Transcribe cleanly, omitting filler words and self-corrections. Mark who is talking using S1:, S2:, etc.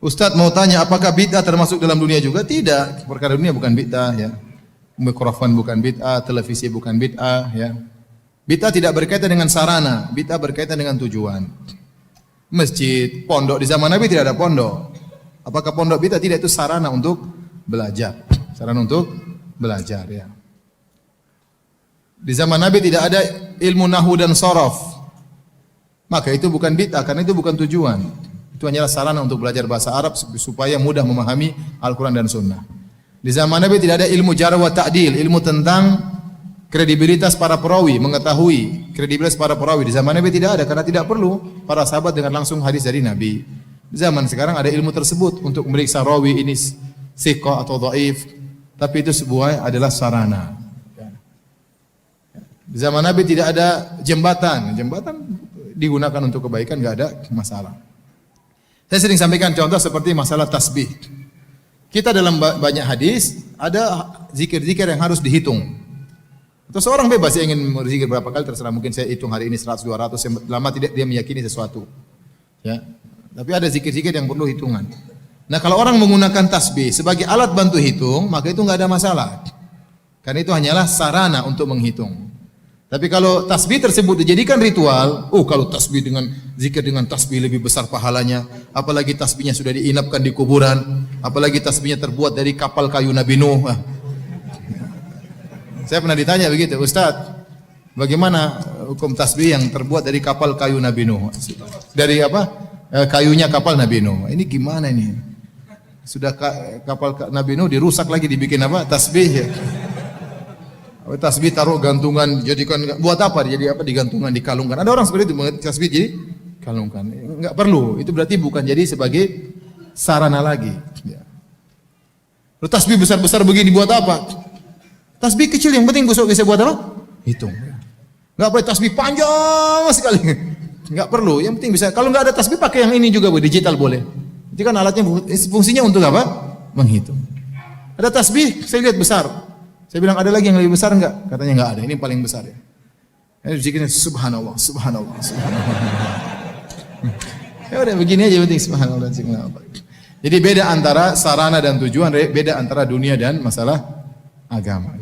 S1: Ustadz mau tanya, apakah bid'ah termasuk dalam dunia juga? Tidak. Perkara dunia bukan bid'ah ya. Mikrofon bukan bid'ah, televisi bukan bid'ah ya. Bid'ah tidak berkaitan dengan sarana, bid'ah berkaitan dengan tujuan. Masjid, pondok di zaman Nabi tidak ada pondok. Apakah pondok bid'ah? Tidak, itu sarana untuk belajar. Sarana untuk belajar ya. Di zaman Nabi tidak ada ilmu nahwu dan shorof. Maka itu bukan bid'ah karena itu bukan tujuan. Itu hanyalah sarana untuk belajar bahasa Arab supaya mudah memahami Al-Quran dan Sunnah. Di zaman Nabi tidak ada ilmu jarh wa ta'dil, ilmu tentang kredibilitas para perawi, mengetahui kredibilitas para perawi. Di zaman Nabi tidak ada karena tidak perlu para sahabat dengan langsung hadis dari Nabi. Di zaman sekarang ada ilmu tersebut untuk memeriksa rawi ini thiqah atau dhaif, tapi itu sebuah adalah sarana. Di zaman Nabi tidak ada jembatan. Jembatan digunakan untuk kebaikan, enggak ada masalah. Saya sering sampaikan contoh seperti masalah tasbih. Kita dalam banyak hadis ada zikir-zikir yang harus dihitung. Atau seorang bebas yang ingin berzikir berapa kali terserah, mungkin saya hitung hari ini 100 200 selama tidak dia meyakini sesuatu. Ya. Tapi ada zikir-zikir yang perlu hitungan. Nah, kalau orang menggunakan tasbih sebagai alat bantu hitung, maka itu enggak ada masalah. Karena itu hanyalah sarana untuk menghitung. Tapi kalau tasbih tersebut dijadikan ritual, kalau tasbih dengan zikir dengan tasbih lebih besar pahalanya, apalagi tasbihnya sudah diinapkan di kuburan, apalagi tasbihnya terbuat dari kapal kayu Nabi Nuh. Saya pernah ditanya begitu, Ustaz, bagaimana hukum tasbih yang terbuat dari kapal kayu Nabi Nuh? Dari apa? Kayunya kapal Nabi Nuh. Ini gimana ini? Sudah kapal Nabi Nuh dirusak lagi dibikin apa? Tasbih ya. Tasbih taruh gantungan, jadikan buat apa? Jadi apa? Digantungan, dikalungkan. Ada orang seperti itu, tasbih jadi kalungkan. Enggak perlu. Itu berarti bukan jadi sebagai sarana lagi. Ya. Tasbih besar-besar begini buat apa? Tasbih kecil yang penting bisa buat apa? Hitung. Enggak boleh tasbih panjang sekali. Enggak perlu. Yang penting bisa. Kalau enggak ada tasbih pakai yang ini juga, digital boleh. Itu kan alatnya fungsinya untuk apa? Menghitung. Ada tasbih, saya lihat besar. Saya bilang, ada lagi yang lebih besar enggak? Katanya enggak ada, ini paling besar ya. Zikirnya subhanallah, subhanallah, subhanallah. Ya udah begini aja penting subhanallah, subhanallah. Jadi beda antara sarana dan tujuan, beda antara dunia dan masalah agama.